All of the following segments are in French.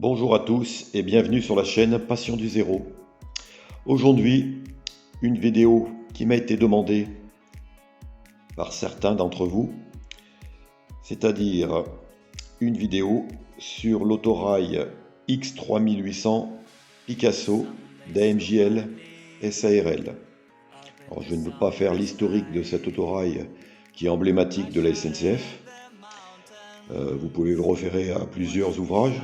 Bonjour à tous et bienvenue sur la chaîne Passion du Zéro. Aujourd'hui, une vidéo qui m'a été demandée par certains d'entre vous, c'est-à-dire une vidéo sur l'autorail X3800 Picasso d'AMJL SARL. Alors, je ne veux pas faire l'historique de cet autorail qui est emblématique de la SNCF. Vous pouvez vous référer à plusieurs ouvrages.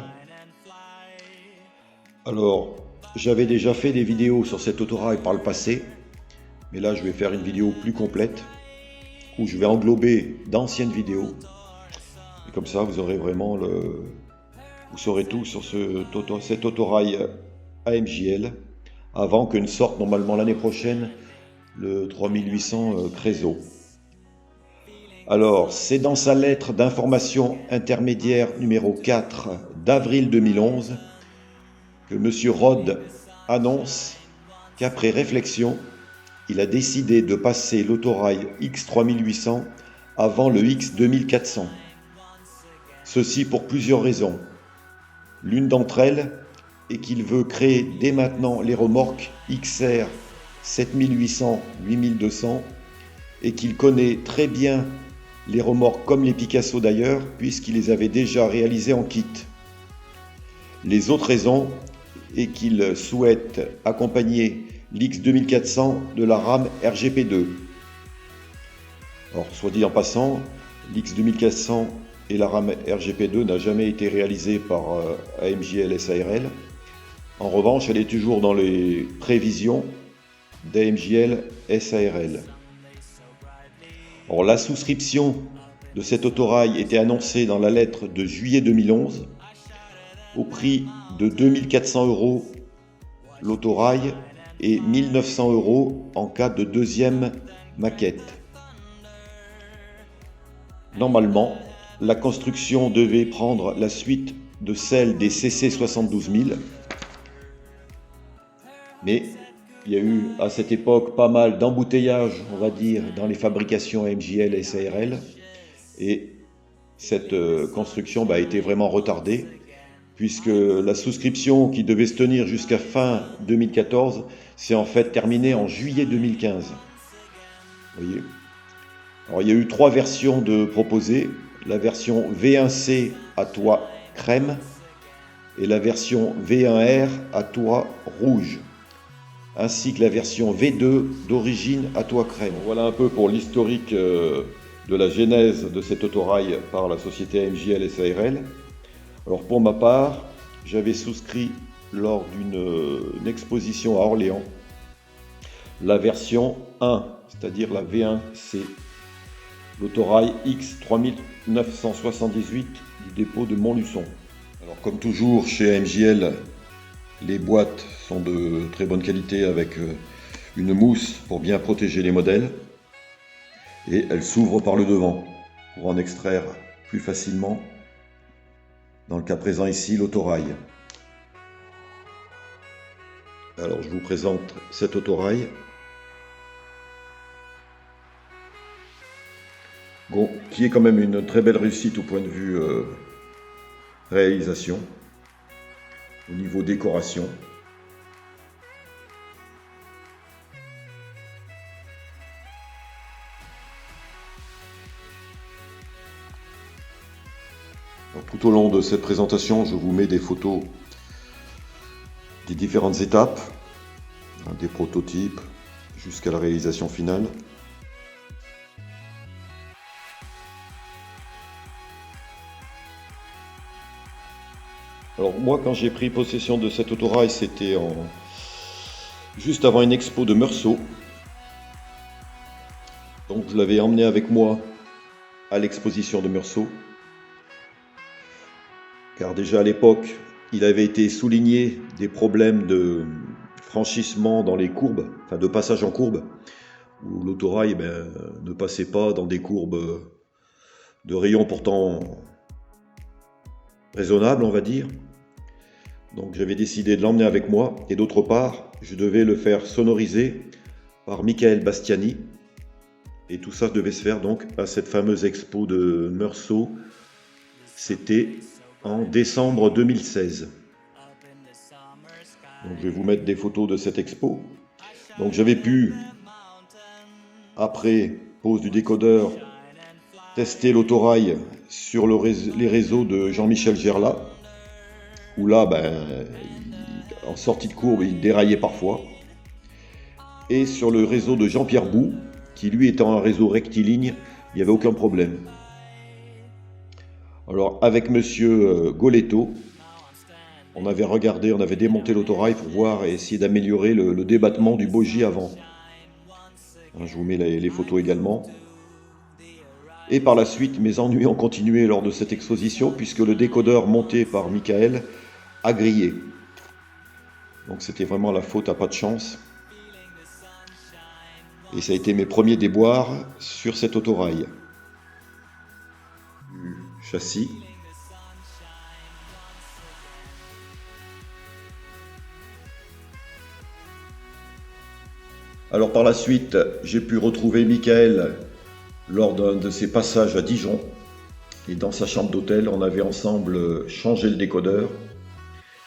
Alors, j'avais déjà fait des vidéos sur cet autorail par le passé, mais là je vais faire une vidéo plus complète où je vais englober d'anciennes vidéos. Et comme ça, vous aurez vraiment vous saurez tout sur cet autorail AMJL avant que ne sorte normalement l'année prochaine le 3800 Creusot. Alors, c'est dans sa lettre d'information intermédiaire numéro 4 d'avril 2011 que M. Rod annonce qu'après réflexion, il a décidé de passer l'autorail X3800 avant le X2400. Ceci pour plusieurs raisons. L'une d'entre elles est qu'il veut créer dès maintenant les remorques XR 7800-8200 et qu'il connaît très bien les remorques comme les Picasso d'ailleurs, puisqu'il les avait déjà réalisées en kit. Les autres raisons est qu'il souhaite accompagner l'X2400 de la rame RGP2. Alors, soit dit en passant, l'X2400 et la rame RGP2 n'a jamais été réalisée par AMJL SARL. En revanche, elle est toujours dans les prévisions d'AMJL SARL. Alors, la souscription de cet autorail était annoncée dans la lettre de juillet 2011 au prix de 2400 € l'autorail et 1900 € en cas de deuxième maquette. Normalement, la construction devait prendre la suite de celle des CC 72 000, mais il y a eu à cette époque pas mal d'embouteillages, on va dire, dans les fabrications AMJL et SARL, et cette construction a été vraiment retardée, puisque la souscription qui devait se tenir jusqu'à fin 2014 s'est en fait terminée en juillet 2015. Vous voyez. Alors, il y a eu 3 versions de proposées, la version V1C à toit crème et la version V1R à toit rouge, ainsi que la version V2 d'origine à toit crème. Voilà un peu pour l'historique de la genèse de cet autorail par la société AMJL SARL. Alors pour ma part, j'avais souscrit lors d'une exposition à Orléans la version 1, c'est-à-dire la V1C, l'autorail X3978 du dépôt de Montluçon. Alors comme toujours chez AMJL, les boîtes sont de très bonne qualité avec une mousse pour bien protéger les modèles et elles s'ouvrent par le devant pour en extraire plus facilement. Dans le cas présent ici, l'autorail. Alors je vous présente cet autorail. Bon, qui est quand même une très belle réussite au point de vue réalisation, au niveau décoration. Alors, tout au long de cette présentation, je vous mets des photos des différentes étapes, des prototypes jusqu'à la réalisation finale. Alors moi, quand j'ai pris possession de cet autorail, c'était juste avant une expo de Meursault. Donc je l'avais emmené avec moi à l'exposition de Meursault. Car déjà à l'époque, il avait été souligné des problèmes de franchissement dans les courbes, enfin de passage en courbe, où l'autorail ne passait pas dans des courbes de rayons pourtant raisonnables, on va dire. Donc j'avais décidé de l'emmener avec moi, et d'autre part, je devais le faire sonoriser par Michael Bastiani, et tout ça devait se faire donc à cette fameuse expo de Meursault. C'était en décembre 2016. Donc je vais vous mettre des photos de cette expo. Donc j'avais pu, après pose du décodeur, tester l'autorail sur les réseaux de Jean-Michel Gerlat, où là, en sortie de courbe, il déraillait parfois. Et sur le réseau de Jean-Pierre Bou, qui lui étant un réseau rectiligne, il n'y avait aucun problème. Alors avec monsieur Goletto, on avait regardé, on avait démonté l'autorail pour voir et essayer d'améliorer le débattement du bogie avant. Je vous mets les photos également. Et par la suite, mes ennuis ont continué lors de cette exposition puisque le décodeur monté par Michael a grillé. Donc c'était vraiment la faute à pas de chance. Et ça a été mes premiers déboires sur cet autorail. Du châssis. Alors par la suite, j'ai pu retrouver Michael lors d'un de ses passages à Dijon. Et dans sa chambre d'hôtel, on avait ensemble changé le décodeur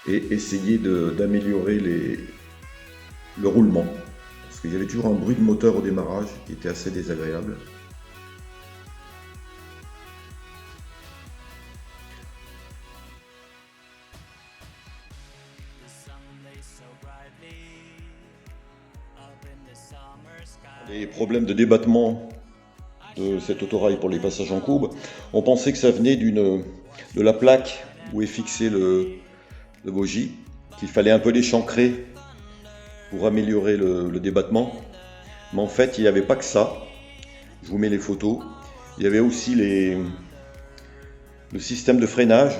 et essayé d'améliorer le roulement. Parce qu'il y avait toujours un bruit de moteur au démarrage qui était assez désagréable. Les problèmes de débattement de cet autorail pour les passages en courbe, on pensait que ça venait de la plaque où est fixé le bogie, qu'il fallait un peu l'échancrer pour améliorer le débattement. Mais en fait, il n'y avait pas que ça. Je vous mets les photos. Il y avait aussi le système de freinage,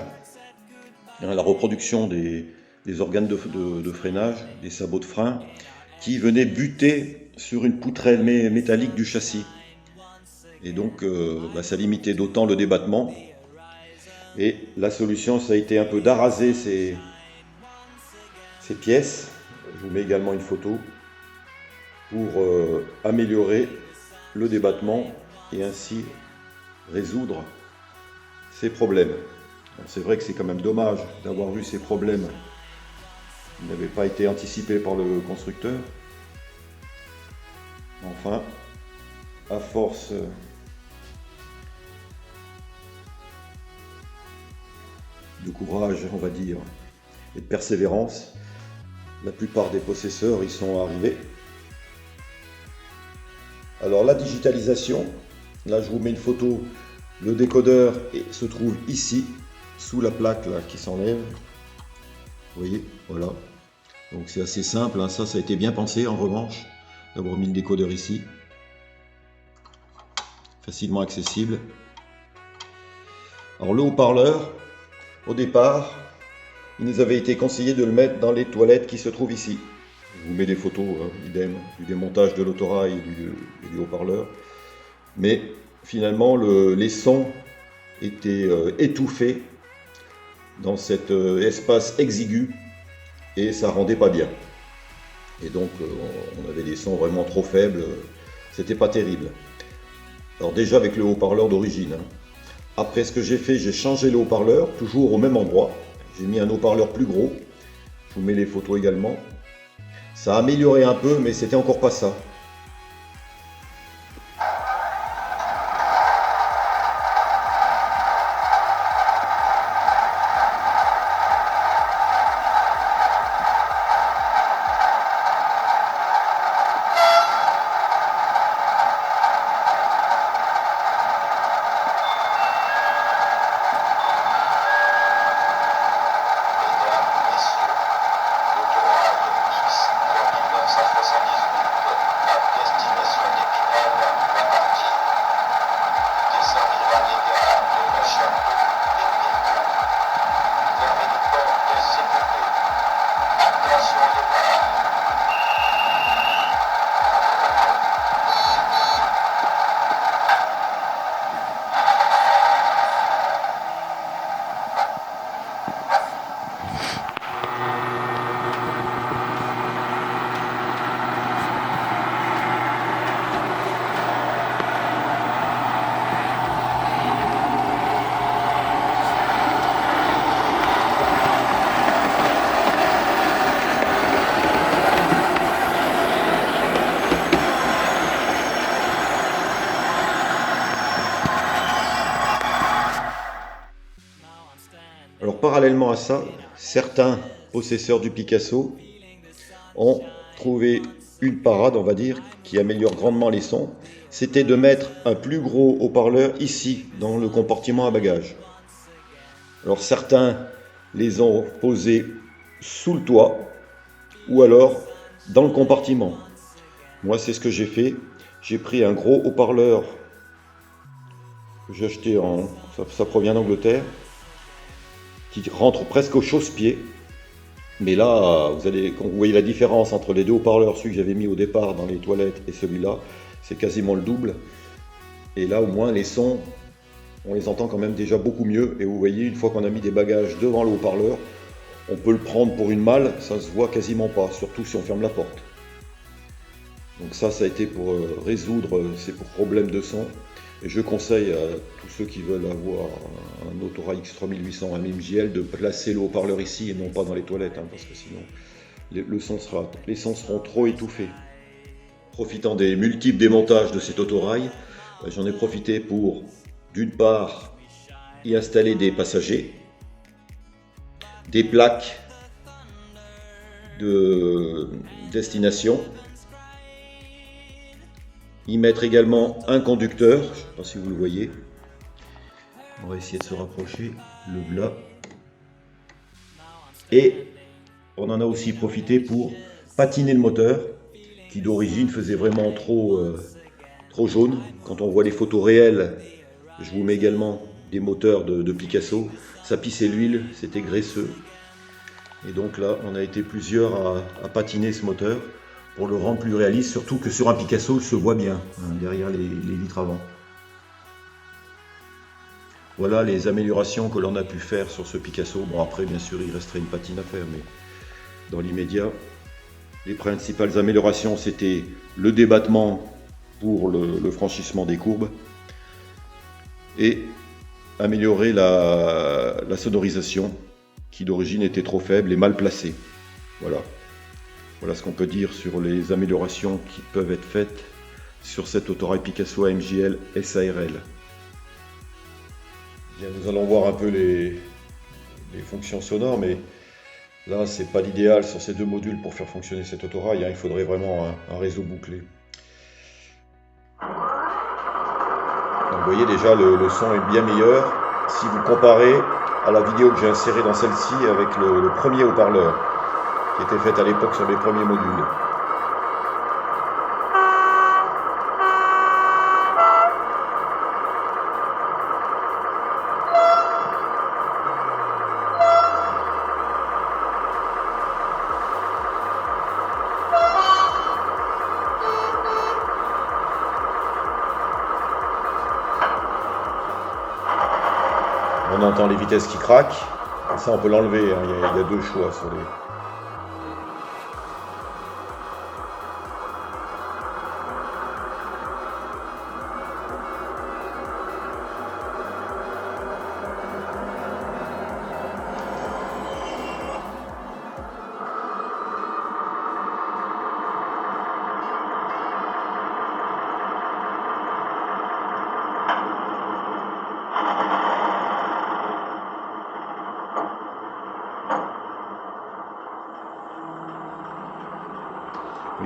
la reproduction des organes de freinage, des sabots de frein, qui venaient buter sur une poutrelle métallique du châssis. Et donc, ça limitait d'autant le débattement. Et la solution, ça a été un peu d'araser ces pièces. Je vous mets également une photo pour améliorer le débattement et ainsi résoudre ces problèmes. C'est vrai que c'est quand même dommage d'avoir eu ces problèmes qui n'avaient pas été anticipés par le constructeur. Enfin, à force de courage, on va dire, et de persévérance, la plupart des possesseurs y sont arrivés. Alors la digitalisation, là je vous mets une photo, le décodeur se trouve ici, sous la plaque là, qui s'enlève. Vous voyez, voilà. Donc c'est assez simple, hein. Ça a été bien pensé en revanche, d'avoir mis le décodeur ici. Facilement accessible. Alors le haut-parleur, au départ, il nous avait été conseillé de le mettre dans les toilettes qui se trouvent ici. Je vous mets des photos, idem, du démontage de l'autorail et du haut-parleur. Mais finalement, les sons étaient étouffés dans cet espace exigu et ça rendait pas bien. Et donc, on avait des sons vraiment trop faibles, c'était pas terrible. Alors déjà avec le haut-parleur d'origine. Après ce que j'ai fait, j'ai changé le haut-parleur, toujours au même endroit. J'ai mis un haut-parleur plus gros. Je vous mets les photos également. Ça a amélioré un peu, mais c'était encore pas ça. parallèlement à ça, certains possesseurs du Picasso ont trouvé une parade, on va dire, qui améliore grandement les sons. C'était de mettre un plus gros haut-parleur ici, dans le compartiment à bagages. Alors certains les ont posés sous le toit ou alors dans le compartiment. Moi, c'est ce que j'ai fait. J'ai pris un gros haut-parleur que j'ai acheté ça provient d'Angleterre, qui rentre presque au chausse-pied. Mais là, quand vous voyez la différence entre les deux haut-parleurs, celui que j'avais mis au départ dans les toilettes et celui-là, c'est quasiment le double. Et là, au moins, les sons, on les entend quand même déjà beaucoup mieux. Et vous voyez, une fois qu'on a mis des bagages devant le haut-parleur, on peut le prendre pour une malle, ça se voit quasiment pas, surtout si on ferme la porte. Donc ça a été pour résoudre ces problèmes de son. Et je conseille à tous ceux qui veulent avoir un Autorail X3800 MJL de placer le haut-parleur ici et non pas dans les toilettes, hein, parce que sinon les sons seront trop étouffés. Profitant des multiples démontages de cet autorail, j'en ai profité pour, d'une part, y installer des passagers, des plaques de destination, y mettre également un conducteur, je ne sais pas si vous le voyez, on va essayer de se rapprocher, le là, et on en a aussi profité pour patiner le moteur, qui d'origine faisait vraiment trop jaune. Quand on voit les photos réelles, je vous mets également des moteurs de Picasso, ça pissait l'huile, c'était graisseux. Et donc là, on a été plusieurs à patiner ce moteur pour le rendre plus réaliste, surtout que sur un Picasso, il se voit bien, hein, derrière les vitres avant. Voilà les améliorations que l'on a pu faire sur ce Picasso. Bon, après, bien sûr, il resterait une patine à faire, mais dans l'immédiat, les principales améliorations, c'était le débattement pour le franchissement des courbes et améliorer la sonorisation qui d'origine était trop faible et mal placée. Voilà ce qu'on peut dire sur les améliorations qui peuvent être faites sur cet autorail Picasso AMJL SARL. Bien, nous allons voir un peu les fonctions sonores, mais là c'est pas l'idéal sur ces deux modules pour faire fonctionner cet autorail, hein. Il faudrait vraiment un réseau bouclé. Donc, vous voyez déjà le son est bien meilleur si vous comparez à la vidéo que j'ai insérée dans celle-ci avec le premier haut-parleur qui était fait à l'époque sur les premiers modules. On entend les vitesses qui craquent. Ça, on peut l'enlever, hein. Il y a deux choix sur les...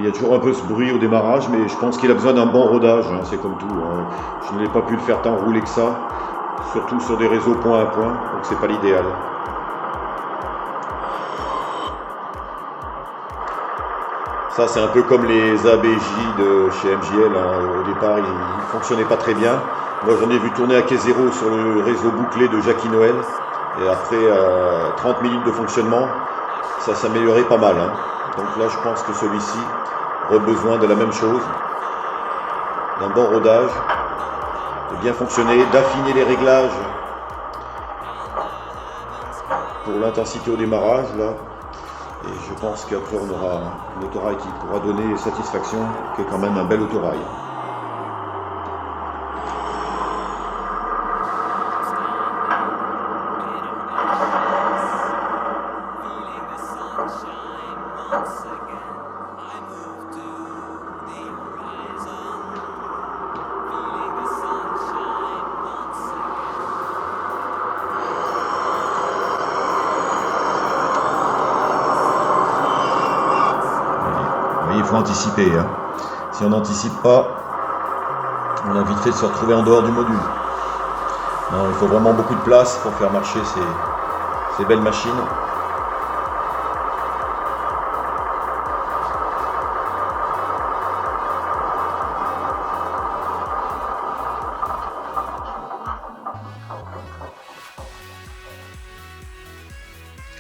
Il y a toujours un peu ce bruit au démarrage, mais je pense qu'il a besoin d'un bon rodage, hein, c'est comme tout, hein. Je n'ai pas pu le faire tant rouler que ça, surtout sur des réseaux point à point, donc c'est pas l'idéal. Ça c'est un peu comme les ABJ de chez MJL, hein. Au départ ils ne fonctionnaient pas très bien. Moi j'en ai vu tourner à quai zéro sur le réseau bouclé de Jackie Noël, et après 30 minutes de fonctionnement, ça s'améliorait pas mal, hein. Donc là je pense que celui-ci aurait besoin de la même chose, d'un bon rodage, de bien fonctionner, d'affiner les réglages pour l'intensité au démarrage là. Et je pense qu'après on aura un autorail qui pourra donner satisfaction, qui est quand même un bel autorail. faut anticiper. Hein. Si on n'anticipe pas, on a vite fait de se retrouver en dehors du module. Non, il faut vraiment beaucoup de place pour faire marcher ces belles machines.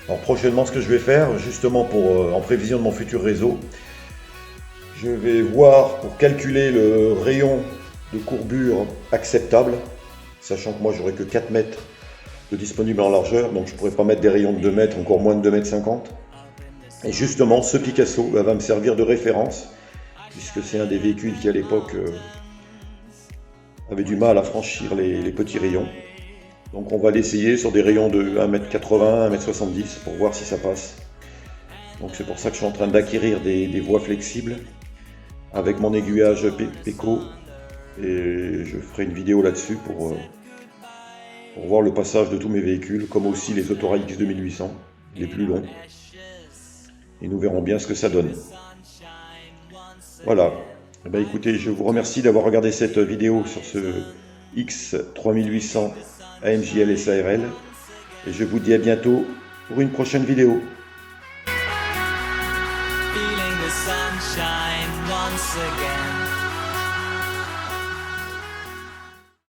Alors prochainement, ce que je vais faire, justement en prévision de mon futur réseau, je vais voir pour calculer le rayon de courbure acceptable, sachant que moi j'aurai que 4 mètres de disponible en largeur, donc je ne pourrai pas mettre des rayons de 2 mètres, encore moins de 2 mètres 50. Et justement, ce Picasso va me servir de référence, puisque c'est un des véhicules qui à l'époque avait du mal à franchir les petits rayons. Donc on va l'essayer sur des rayons de 1m80, 1m70 pour voir si ça passe. Donc c'est pour ça que je suis en train d'acquérir des voies flexibles avec mon aiguillage Peco. Et je ferai une vidéo là-dessus pour voir le passage de tous mes véhicules, comme aussi les Autorail X2800, les plus longs. Et nous verrons bien ce que ça donne. Voilà. Eh bien, écoutez, je vous remercie d'avoir regardé cette vidéo sur ce X3800 AMJL SARL. Et je vous dis à bientôt pour une prochaine vidéo. Feeling the sunshine once again.